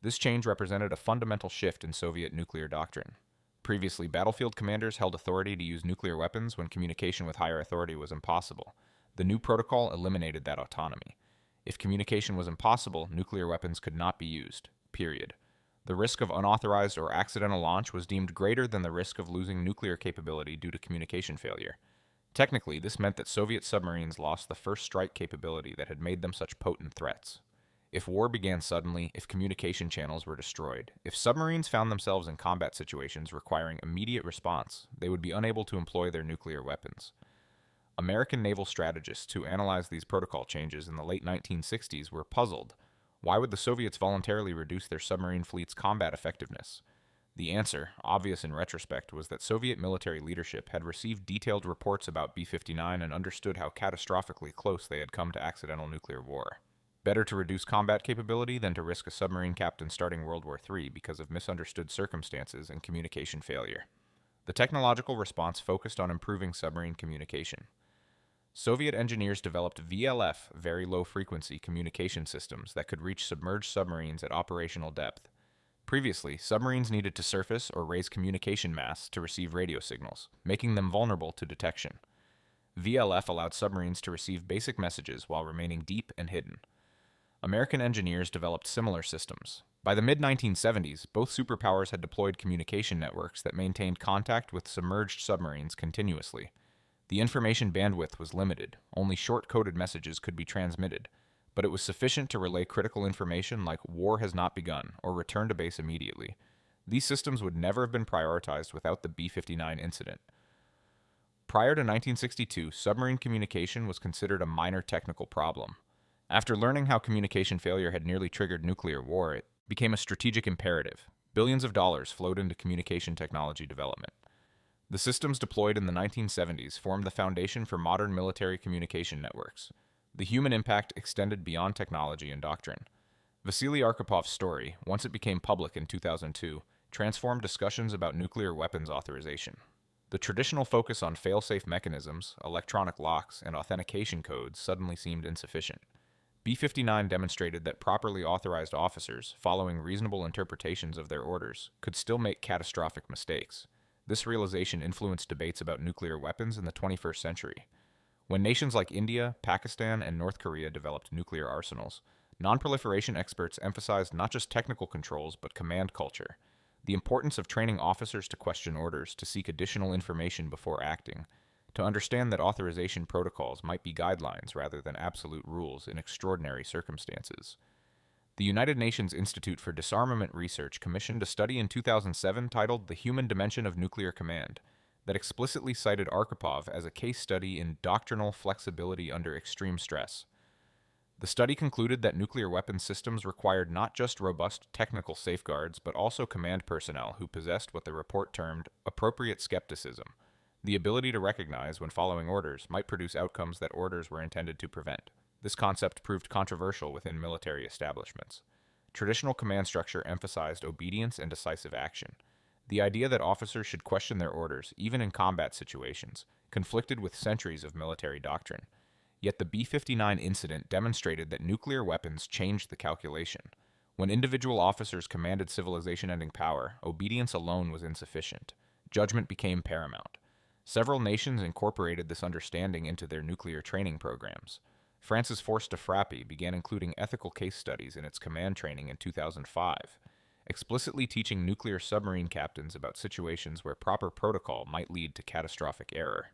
This change represented a fundamental shift in Soviet nuclear doctrine. Previously, battlefield commanders held authority to use nuclear weapons when communication with higher authority was impossible. The new protocol eliminated that autonomy. If communication was impossible, nuclear weapons could not be used. Period. The risk of unauthorized or accidental launch was deemed greater than the risk of losing nuclear capability due to communication failure. Technically, this meant that Soviet submarines lost the first strike capability that had made them such potent threats. If war began suddenly, if communication channels were destroyed, if submarines found themselves in combat situations requiring immediate response, they would be unable to employ their nuclear weapons. American naval strategists who analyzed these protocol changes in the late 1960s were puzzled. Why would the Soviets voluntarily reduce their submarine fleet's combat effectiveness? The answer, obvious in retrospect, was that Soviet military leadership had received detailed reports about B-59 and understood how catastrophically close they had come to accidental nuclear war. Better to reduce combat capability than to risk a submarine captain starting World War III because of misunderstood circumstances and communication failure. The technological response focused on improving submarine communication. Soviet engineers developed VLF, very low-frequency communication systems that could reach submerged submarines at operational depth. Previously, submarines needed to surface or raise communication masts to receive radio signals, making them vulnerable to detection. VLF allowed submarines to receive basic messages while remaining deep and hidden. American engineers developed similar systems. By the mid-1970s, both superpowers had deployed communication networks that maintained contact with submerged submarines continuously. The information bandwidth was limited, only short-coded messages could be transmitted, but it was sufficient to relay critical information like "war has not begun" or "return to base immediately." These systems would never have been prioritized without the B-59 incident. Prior to 1962, submarine communication was considered a minor technical problem. After learning how communication failure had nearly triggered nuclear war, it became a strategic imperative. Billions of dollars flowed into communication technology development. The systems deployed in the 1970s formed the foundation for modern military communication networks. The human impact extended beyond technology and doctrine. Vasili Arkhipov's story, once it became public in 2002, transformed discussions about nuclear weapons authorization. The traditional focus on fail-safe mechanisms, electronic locks, and authentication codes suddenly seemed insufficient. B-59 demonstrated that properly authorized officers, following reasonable interpretations of their orders, could still make catastrophic mistakes. This realization influenced debates about nuclear weapons in the 21st century. When nations like India, Pakistan, and North Korea developed nuclear arsenals, non-proliferation experts emphasized not just technical controls but command culture, the importance of training officers to question orders, to seek additional information before acting, to understand that authorization protocols might be guidelines rather than absolute rules in extraordinary circumstances. The United Nations Institute for Disarmament Research commissioned a study in 2007 titled The Human Dimension of Nuclear Command that explicitly cited Arkhipov as a case study in doctrinal flexibility under extreme stress. The study concluded that nuclear weapons systems required not just robust technical safeguards, but also command personnel who possessed what the report termed appropriate skepticism, the ability to recognize when following orders might produce outcomes that orders were intended to prevent. This concept proved controversial within military establishments. Traditional command structure emphasized obedience and decisive action. The idea that officers should question their orders, even in combat situations, conflicted with centuries of military doctrine. Yet the B-59 incident demonstrated that nuclear weapons changed the calculation. When individual officers commanded civilization-ending power, obedience alone was insufficient. Judgment became paramount. Several nations incorporated this understanding into their nuclear training programs. France's Force de Frappe began including ethical case studies in its command training in 2005, explicitly teaching nuclear submarine captains about situations where proper protocol might lead to catastrophic error.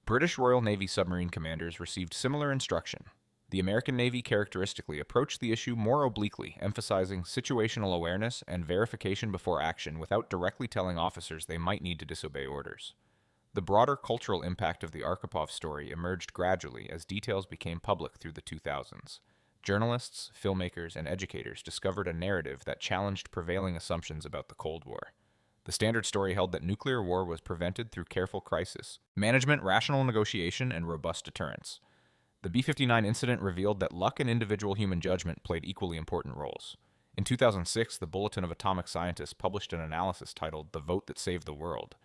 British Royal Navy submarine commanders received similar instruction. The American Navy characteristically approached the issue more obliquely, emphasizing situational awareness and verification before action without directly telling officers they might need to disobey orders. The broader cultural impact of the Arkhipov story emerged gradually as details became public through the 2000s. Journalists, filmmakers, and educators discovered a narrative that challenged prevailing assumptions about the Cold War. The standard story held that nuclear war was prevented through careful crisis management, rational negotiation, and robust deterrence. The B-59 incident revealed that luck and individual human judgment played equally important roles. In 2006, the Bulletin of Atomic Scientists published an analysis titled The Vote That Saved the World,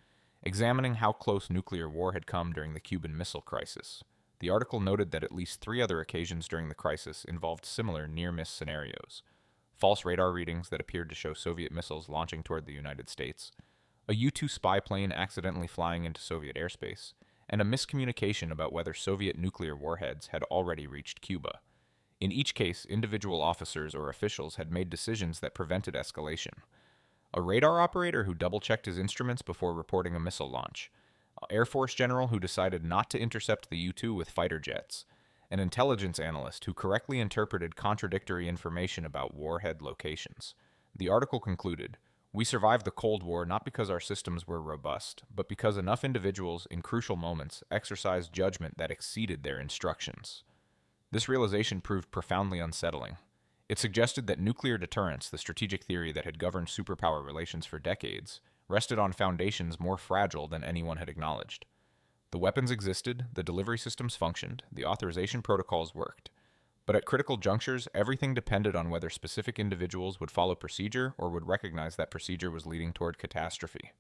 examining how close nuclear war had come during the Cuban Missile Crisis. The article noted that at least 3 other occasions during the crisis involved similar near-miss scenarios: false radar readings that appeared to show Soviet missiles launching toward the United States, a U-2 spy plane accidentally flying into Soviet airspace, and a miscommunication about whether Soviet nuclear warheads had already reached Cuba. In each case, individual officers or officials had made decisions that prevented escalation. A radar operator who double-checked his instruments before reporting a missile launch, an Air Force general who decided not to intercept the U-2 with fighter jets, an intelligence analyst who correctly interpreted contradictory information about warhead locations. The article concluded, "We survived the Cold War not because our systems were robust, but because enough individuals, in crucial moments, exercised judgment that exceeded their instructions." This realization proved profoundly unsettling. It suggested that nuclear deterrence, the strategic theory that had governed superpower relations for decades, rested on foundations more fragile than anyone had acknowledged. The weapons existed, the delivery systems functioned, the authorization protocols worked. But at critical junctures, everything depended on whether specific individuals would follow procedure or would recognize that procedure was leading toward catastrophe.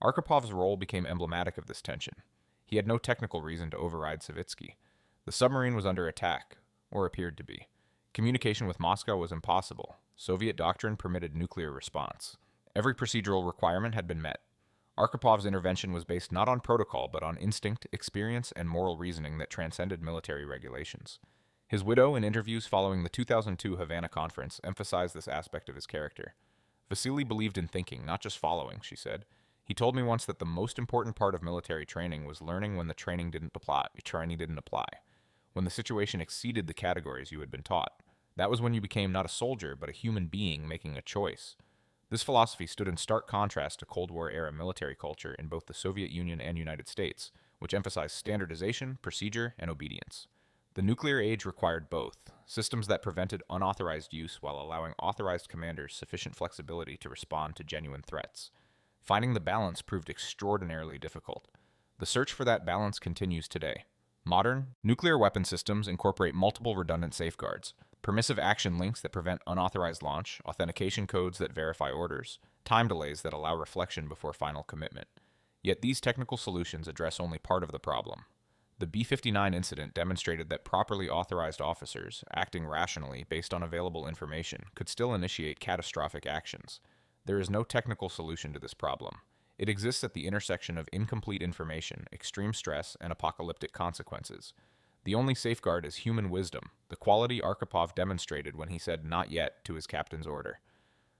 Arkhipov's role became emblematic of this tension. He had no technical reason to override Savitsky. The submarine was under attack, or appeared to be. Communication with Moscow was impossible. Soviet doctrine permitted nuclear response. Every procedural requirement had been met. Arkhipov's intervention was based not on protocol, but on instinct, experience, and moral reasoning that transcended military regulations. His widow, in interviews following the 2002 Havana conference, emphasized this aspect of his character. "Vasili believed in thinking, not just following," she said. "He told me once that the most important part of military training was learning when the training didn't apply, when the situation exceeded the categories you had been taught. That was when you became not a soldier, but a human being making a choice." This philosophy stood in stark contrast to Cold War-era military culture in both the Soviet Union and United States, which emphasized standardization, procedure, and obedience. The nuclear age required both, systems that prevented unauthorized use while allowing authorized commanders sufficient flexibility to respond to genuine threats. Finding the balance proved extraordinarily difficult. The search for that balance continues today. Modern, nuclear weapon systems incorporate multiple redundant safeguards: permissive action links that prevent unauthorized launch, authentication codes that verify orders, time delays that allow reflection before final commitment. Yet these technical solutions address only part of the problem. The B-59 incident demonstrated that properly authorized officers, acting rationally based on available information, could still initiate catastrophic actions. There is no technical solution to this problem. It exists at the intersection of incomplete information, extreme stress, and apocalyptic consequences. The only safeguard is human wisdom, the quality Arkhipov demonstrated when he said "not yet" to his captain's order.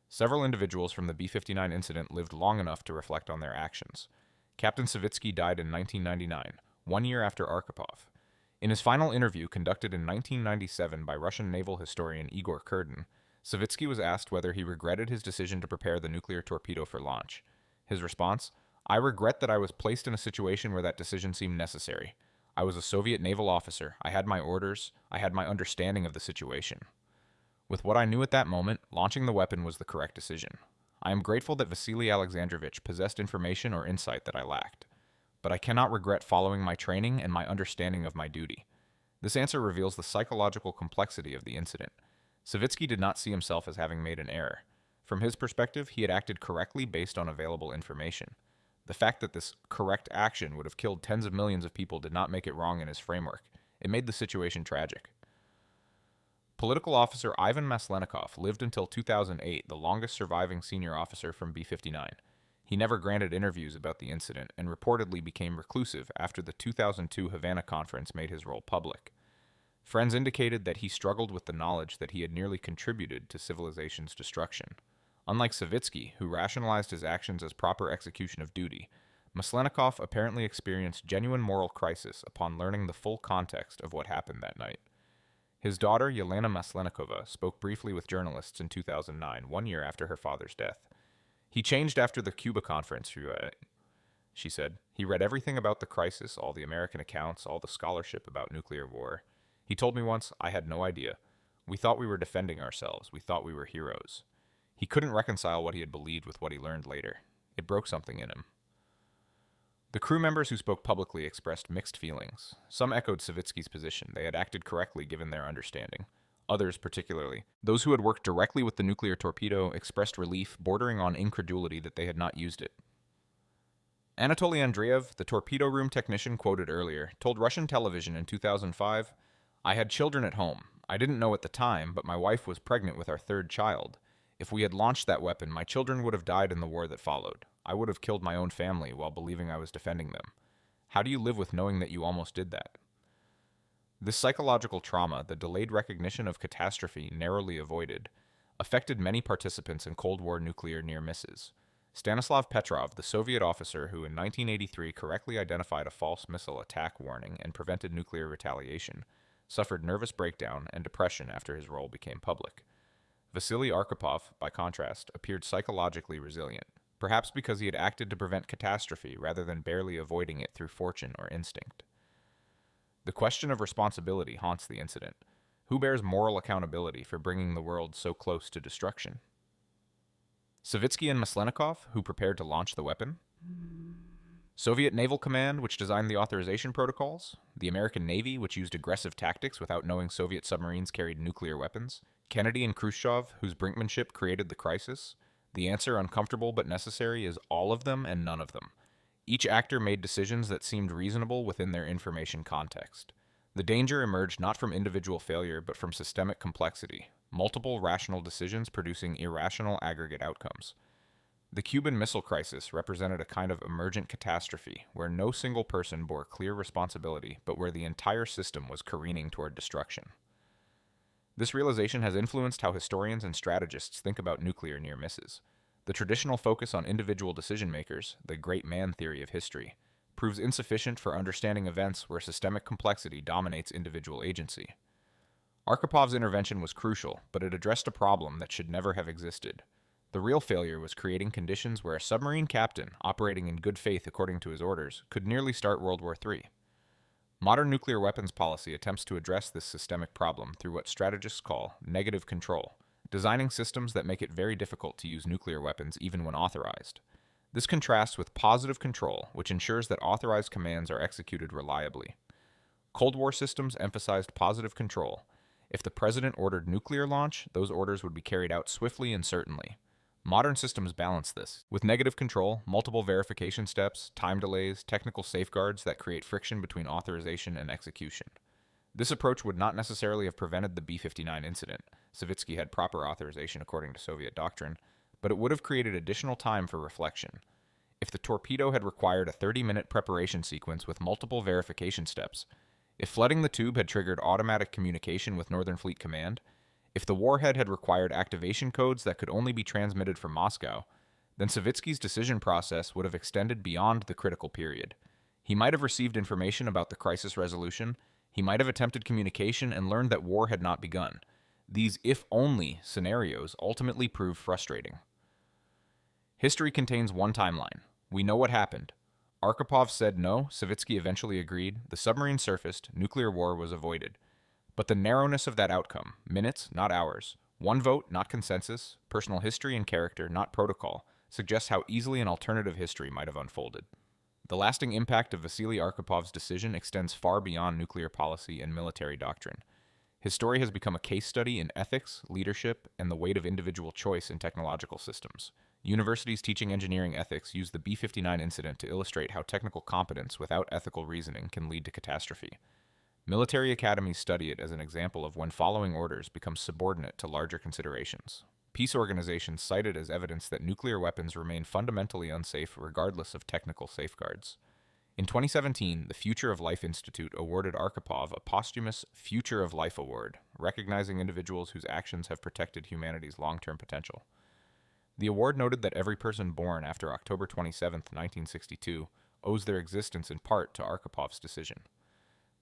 Several individuals from the B-59 incident lived long enough to reflect on their actions. Captain Savitsky died in 1999, 1 year after Arkhipov. In his final interview conducted in 1997 by Russian naval historian Igor Kurdin, Savitsky was asked whether he regretted his decision to prepare the nuclear torpedo for launch. His response: "I regret that I was placed in a situation where that decision seemed necessary. I was a Soviet naval officer, I had my orders, I had my understanding of the situation. With what I knew at that moment, launching the weapon was the correct decision. I am grateful that Vasily Alexandrovich possessed information or insight that I lacked. But I cannot regret following my training and my understanding of my duty." This answer reveals the psychological complexity of the incident. Savitsky did not see himself as having made an error. From his perspective, he had acted correctly based on available information. The fact that this correct action would have killed tens of millions of people did not make it wrong in his framework. It made the situation tragic. Political officer Ivan Maslenikov lived until 2008, the longest surviving senior officer from B-59. He never granted interviews about the incident and reportedly became reclusive after the 2002 Havana conference made his role public. Friends indicated that he struggled with the knowledge that he had nearly contributed to civilization's destruction. Unlike Savitsky, who rationalized his actions as proper execution of duty, Maslenikov apparently experienced genuine moral crisis upon learning the full context of what happened that night. His daughter, Yelena Maslenikova, spoke briefly with journalists in 2009, 1 year after her father's death. "He changed after the Cuba conference," she said. "He read everything about the crisis, all the American accounts, all the scholarship about nuclear war. He told me once, I had no idea. We thought we were defending ourselves. We thought we were heroes." He couldn't reconcile what he had believed with what he learned later. It broke something in him. The crew members who spoke publicly expressed mixed feelings. Some echoed Savitsky's position. They had acted correctly given their understanding. Others, particularly those who had worked directly with the nuclear torpedo, expressed relief bordering on incredulity that they had not used it. Anatoly Andreev, the torpedo room technician quoted earlier, told Russian television in 2005, "I had children at home. I didn't know at the time, but my wife was pregnant with our third child. If we had launched that weapon, my children would have died in the war that followed. I would have killed my own family while believing I was defending them. How do you live with knowing that you almost did that?" This psychological trauma, the delayed recognition of catastrophe narrowly avoided, affected many participants in Cold War nuclear near misses. Stanislav Petrov, the Soviet officer who in 1983 correctly identified a false missile attack warning and prevented nuclear retaliation, suffered nervous breakdown and depression after his role became public. Vasili Arkhipov, by contrast, appeared psychologically resilient, perhaps because he had acted to prevent catastrophe rather than barely avoiding it through fortune or instinct. The question of responsibility haunts the incident. Who bears moral accountability for bringing the world so close to destruction? Savitsky and Maslenikov, who prepared to launch the weapon? Soviet Naval Command, which designed the authorization protocols? The American Navy, which used aggressive tactics without knowing Soviet submarines carried nuclear weapons? Kennedy and Khrushchev, whose brinkmanship created the crisis? The answer, uncomfortable but necessary, is all of them and none of them. Each actor made decisions that seemed reasonable within their information context. The danger emerged not from individual failure but from systemic complexity, multiple rational decisions producing irrational aggregate outcomes. The Cuban Missile Crisis represented a kind of emergent catastrophe where no single person bore clear responsibility but where the entire system was careening toward destruction. This realization has influenced how historians and strategists think about nuclear near misses. The traditional focus on individual decision-makers, the great man theory of history, proves insufficient for understanding events where systemic complexity dominates individual agency. Arkhipov's intervention was crucial, but it addressed a problem that should never have existed. The real failure was creating conditions where a submarine captain, operating in good faith according to his orders, could nearly start World War III. Modern nuclear weapons policy attempts to address this systemic problem through what strategists call negative control, designing systems that make it very difficult to use nuclear weapons even when authorized. This contrasts with positive control, which ensures that authorized commands are executed reliably. Cold War systems emphasized positive control. If the president ordered nuclear launch, those orders would be carried out swiftly and certainly. Modern systems balance this, with negative control, multiple verification steps, time delays, technical safeguards that create friction between authorization and execution. This approach would not necessarily have prevented the B-59 incident. Savitsky had proper authorization according to Soviet doctrine, but it would have created additional time for reflection. If the torpedo had required a 30-minute preparation sequence with multiple verification steps, if flooding the tube had triggered automatic communication with Northern Fleet Command, if the warhead had required activation codes that could only be transmitted from Moscow, then Savitsky's decision process would have extended beyond the critical period. He might have received information about the crisis resolution, he might have attempted communication and learned that war had not begun. These if-only scenarios ultimately prove frustrating. History contains one timeline. We know what happened. Arkhipov said no, Savitsky eventually agreed, the submarine surfaced, nuclear war was avoided. But the narrowness of that outcome, minutes, not hours, one vote, not consensus, personal history and character, not protocol, suggests how easily an alternative history might have unfolded. The lasting impact of Vasili Arkhipov's decision extends far beyond nuclear policy and military doctrine. His story has become a case study in ethics, leadership, and the weight of individual choice in technological systems. Universities teaching engineering ethics use the B-59 incident to illustrate how technical competence without ethical reasoning can lead to catastrophe. Military academies study it as an example of when following orders becomes subordinate to larger considerations. Peace organizations cite it as evidence that nuclear weapons remain fundamentally unsafe regardless of technical safeguards. In 2017, the Future of Life Institute awarded Arkhipov a posthumous Future of Life Award, recognizing individuals whose actions have protected humanity's long-term potential. The award noted that every person born after October 27, 1962, owes their existence in part to Arkhipov's decision.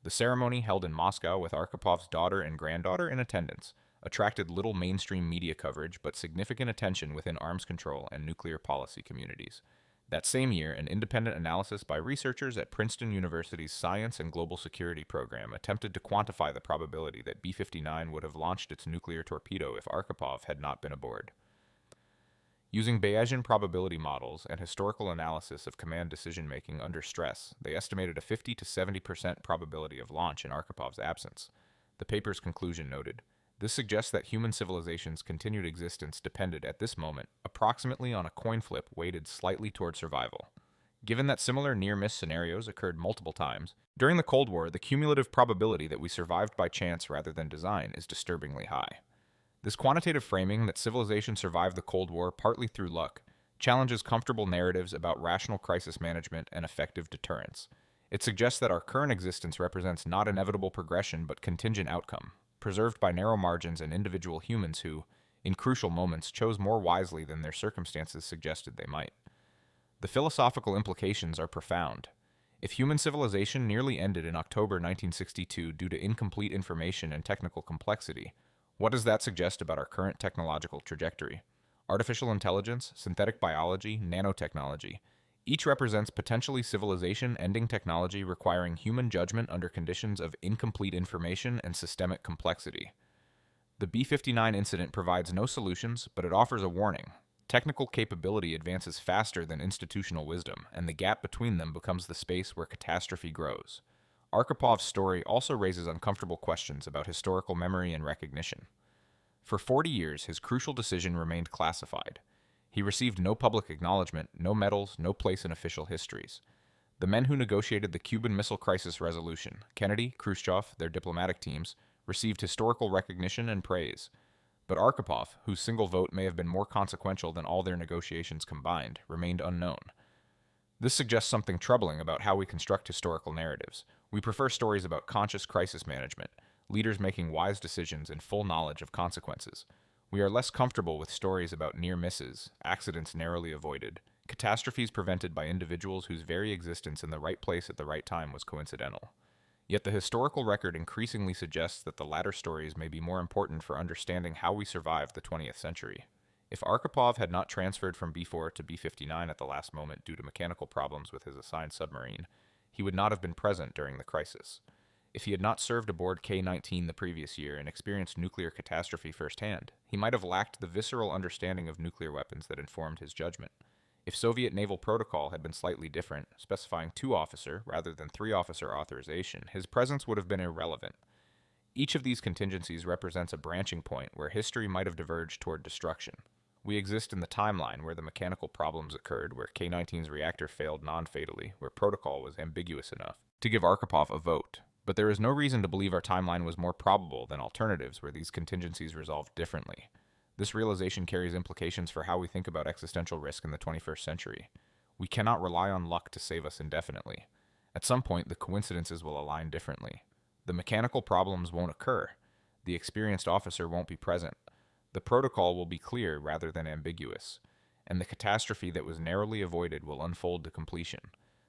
The ceremony, held in Moscow with Arkhipov's daughter and granddaughter in attendance, attracted little mainstream media coverage but significant attention within arms control and nuclear policy communities. That same year, an independent analysis by researchers at Princeton University's Science and Global Security program attempted to quantify the probability that B-59 would have launched its nuclear torpedo if Arkhipov had not been aboard. Using Bayesian probability models and historical analysis of command decision-making under stress, they estimated a 50 to 70% probability of launch in Arkhipov's absence. The paper's conclusion noted, "This suggests that human civilization's continued existence depended at this moment approximately on a coin flip weighted slightly toward survival." Given that similar near-miss scenarios occurred multiple times, during the Cold War, the cumulative probability that we survived by chance rather than design is disturbingly high. This quantitative framing that civilization survived the Cold War partly through luck challenges comfortable narratives about rational crisis management and effective deterrence. It suggests that our current existence represents not inevitable progression but contingent outcome, preserved by narrow margins and individual humans who, in crucial moments, chose more wisely than their circumstances suggested they might. The philosophical implications are profound. If human civilization nearly ended in October 1962 due to incomplete information and technical complexity, what does that suggest about our current technological trajectory? Artificial intelligence, synthetic biology, nanotechnology. Each represents potentially civilization-ending technology requiring human judgment under conditions of incomplete information and systemic complexity. The B-59 incident provides no solutions, but it offers a warning. Technical capability advances faster than institutional wisdom, and the gap between them becomes the space where catastrophe grows. Arkhipov's story also raises uncomfortable questions about historical memory and recognition. For 40 years, his crucial decision remained classified. He received no public acknowledgement, no medals, no place in official histories. The men who negotiated the Cuban Missile Crisis resolution, Kennedy, Khrushchev, their diplomatic teams, received historical recognition and praise. But Arkhipov, whose single vote may have been more consequential than all their negotiations combined, remained unknown. This suggests something troubling about how we construct historical narratives. We prefer stories about conscious crisis management, leaders making wise decisions in full knowledge of consequences. We are less comfortable with stories about near misses, accidents narrowly avoided, catastrophes prevented by individuals whose very existence in the right place at the right time was coincidental. Yet the historical record increasingly suggests that the latter stories may be more important for understanding how we survived the 20th century. If Arkhipov had not transferred from B-4 to B-59 at the last moment due to mechanical problems with his assigned submarine, he would not have been present during the crisis. If he had not served aboard K-19 the previous year and experienced nuclear catastrophe firsthand, he might have lacked the visceral understanding of nuclear weapons that informed his judgment. If Soviet naval protocol had been slightly different, specifying 2-officer rather than 3-officer authorization, his presence would have been irrelevant. Each of these contingencies represents a branching point where history might have diverged toward destruction. We exist in the timeline where the mechanical problems occurred, where K-19's reactor failed non-fatally, where protocol was ambiguous enough to give Arkhipov a vote. But there is no reason to believe our timeline was more probable than alternatives where these contingencies resolved differently. This realization carries implications for how we think about existential risk in the 21st century. We cannot rely on luck to save us indefinitely. At some point, the coincidences will align differently. The mechanical problems won't occur. The experienced officer won't be present. The protocol will be clear rather than ambiguous, and the catastrophe that was narrowly avoided will unfold to completion.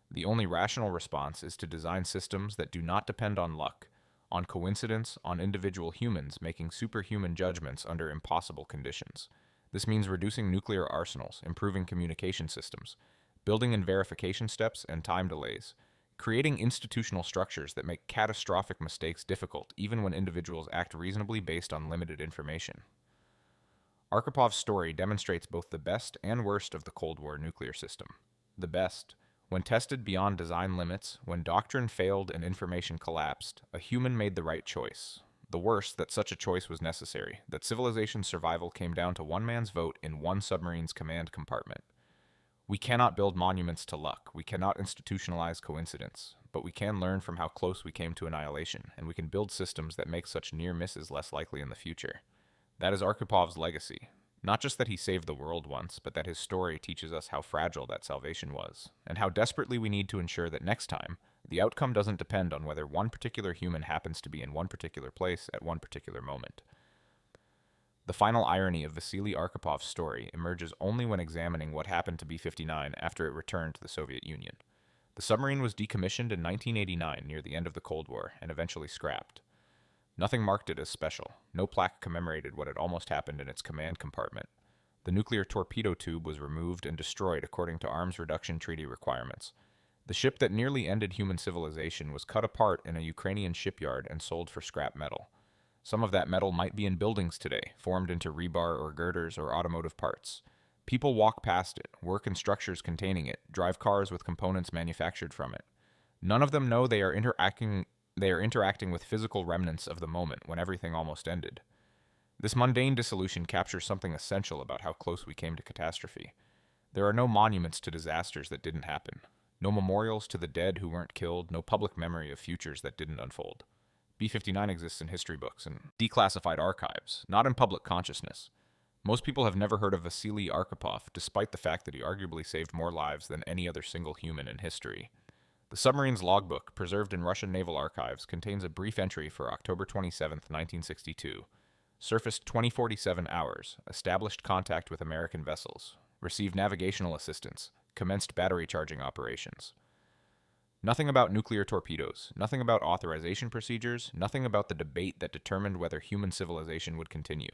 The only rational response is to design systems that do not depend on luck, on coincidence, on individual humans making superhuman judgments under impossible conditions. This means reducing nuclear arsenals, improving communication systems, building in verification steps and time delays, creating institutional structures that make catastrophic mistakes difficult even when individuals act reasonably based on limited information. Arkhipov's story demonstrates both the best and worst of the Cold War nuclear system. The best: when tested beyond design limits, when doctrine failed and information collapsed, a human made the right choice. The worst: that such a choice was necessary, that civilization's survival came down to one man's vote in one submarine's command compartment. We cannot build monuments to luck, we cannot institutionalize coincidence, but we can learn from how close we came to annihilation, and we can build systems that make such near misses less likely in the future. That is Arkhipov's legacy. Not just that he saved the world once, but that his story teaches us how fragile that salvation was, and how desperately we need to ensure that next time, the outcome doesn't depend on whether one particular human happens to be in one particular place at one particular moment. The final irony of Vasili Arkhipov's story emerges only when examining what happened to B-59 after it returned to the Soviet Union. The submarine was decommissioned in 1989 near the end of the Cold War and eventually scrapped. Nothing marked it as special. No plaque commemorated what had almost happened in its command compartment. The nuclear torpedo tube was removed and destroyed according to arms reduction treaty requirements. The ship that nearly ended human civilization was cut apart in a Ukrainian shipyard and sold for scrap metal. Some of that metal might be in buildings today, formed into rebar or girders or automotive parts. People walk past it, work in structures containing it, drive cars with components manufactured from it. None of them know they are interacting with physical remnants of the moment when everything almost ended. This mundane dissolution captures something essential about how close we came to catastrophe. There are no monuments to disasters that didn't happen. No memorials to the dead who weren't killed, no public memory of futures that didn't unfold. B-59 exists in history books and declassified archives, not in public consciousness. Most people have never heard of Vasili Arkhipov, despite the fact that he arguably saved more lives than any other single human in history. The submarine's logbook, preserved in Russian naval archives, contains a brief entry for October 27, 1962. Surfaced 2047 hours, established contact with American vessels, received navigational assistance, commenced battery charging operations. Nothing about nuclear torpedoes, nothing about authorization procedures, nothing about the debate that determined whether human civilization would continue.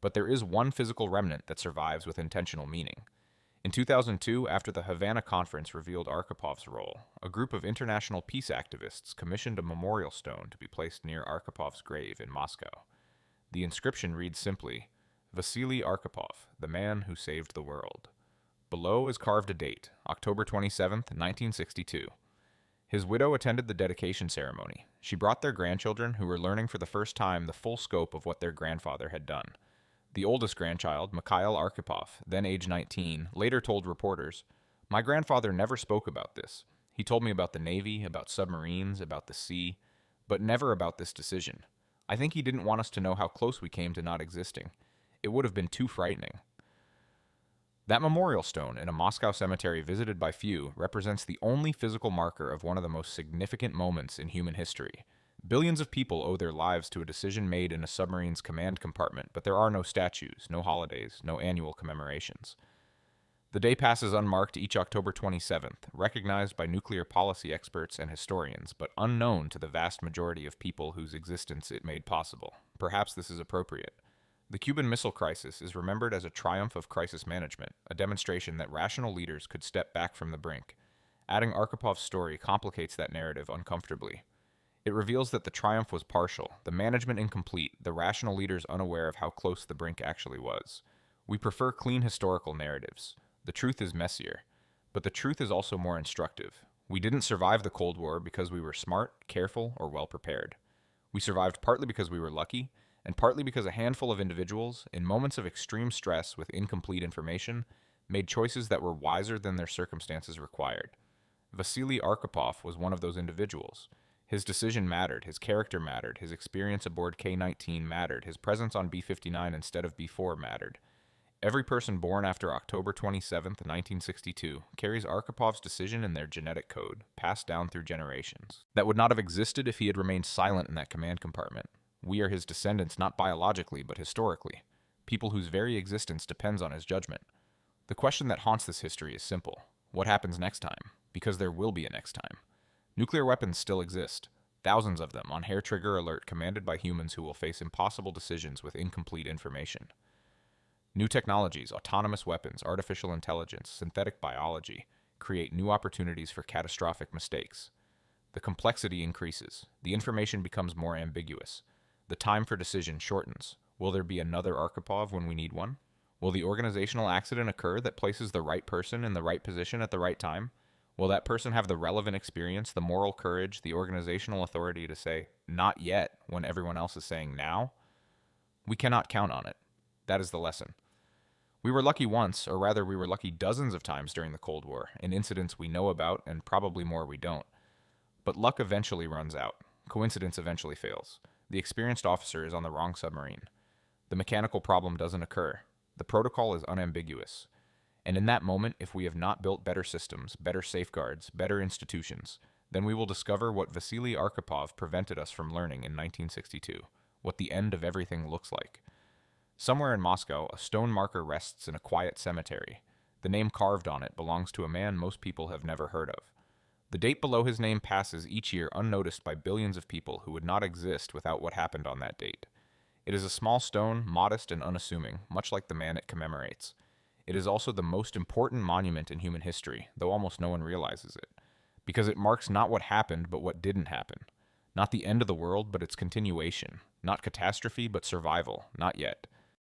But there is one physical remnant that survives with intentional meaning. In 2002, after the Havana Conference revealed Arkhipov's role, a group of international peace activists commissioned a memorial stone to be placed near Arkhipov's grave in Moscow. The inscription reads simply, "Vasili Arkhipov, the man who saved the world." Below is carved a date, October 27, 1962. His widow attended the dedication ceremony. She brought their grandchildren who were learning for the first time the full scope of what their grandfather had done. The oldest grandchild, Mikhail Arkhipov, then age 19, later told reporters, "My grandfather never spoke about this. He told me about the Navy, about submarines, about the sea, but never about this decision. I think he didn't want us to know how close we came to not existing. It would have been too frightening." That memorial stone in a Moscow cemetery visited by few represents the only physical marker of one of the most significant moments in human history. Billions of people owe their lives to a decision made in a submarine's command compartment, but there are no statues, no holidays, no annual commemorations. The day passes unmarked each October 27th, recognized by nuclear policy experts and historians, but unknown to the vast majority of people whose existence it made possible. Perhaps this is appropriate. The Cuban Missile Crisis is remembered as a triumph of crisis management, a demonstration that rational leaders could step back from the brink. Adding Arkhipov's story complicates that narrative uncomfortably. It reveals that the triumph was partial, the management incomplete, the rational leaders unaware of how close the brink actually was. We prefer clean historical narratives. The truth is messier, but the truth is also more instructive. We didn't survive the Cold War because we were smart, careful, or well prepared. We survived partly because we were lucky, and partly because a handful of individuals, in moments of extreme stress with incomplete information, made choices that were wiser than their circumstances required. Vasili Arkhipov was one of those individuals. His decision mattered, his character mattered, his experience aboard K-19 mattered, his presence on B-59 instead of B-4 mattered. Every person born after October 27, 1962, carries Arkhipov's decision in their genetic code, passed down through generations. That would not have existed if he had remained silent in that command compartment. We are his descendants not biologically, but historically, people whose very existence depends on his judgment. The question that haunts this history is simple. What happens next time? Because there will be a next time. Nuclear weapons still exist, thousands of them on hair-trigger alert commanded by humans who will face impossible decisions with incomplete information. New technologies, autonomous weapons, artificial intelligence, synthetic biology, create new opportunities for catastrophic mistakes. The complexity increases. The information becomes more ambiguous. The time for decision shortens. Will there be another Arkhipov when we need one? Will the organizational accident occur that places the right person in the right position at the right time? Will that person have the relevant experience, the moral courage, the organizational authority to say, not yet, when everyone else is saying now? We cannot count on it. That is the lesson. We were lucky once, or rather we were lucky dozens of times during the Cold War, in incidents we know about and probably more we don't. But luck eventually runs out. Coincidence eventually fails. The experienced officer is on the wrong submarine. The mechanical problem doesn't occur. The protocol is unambiguous. And in that moment, if we have not built better systems, better safeguards, better institutions, then we will discover what Vasili Arkhipov prevented us from learning in 1962, what the end of everything looks like. Somewhere in Moscow, a stone marker rests in a quiet cemetery. The name carved on it belongs to a man most people have never heard of. The date below his name passes each year unnoticed by billions of people who would not exist without what happened on that date. It is a small stone, modest and unassuming, much like the man it commemorates. It is also the most important monument in human history, though almost no one realizes it, because it marks not what happened, but what didn't happen. Not the end of the world, but its continuation. Not catastrophe, but survival. Not yet.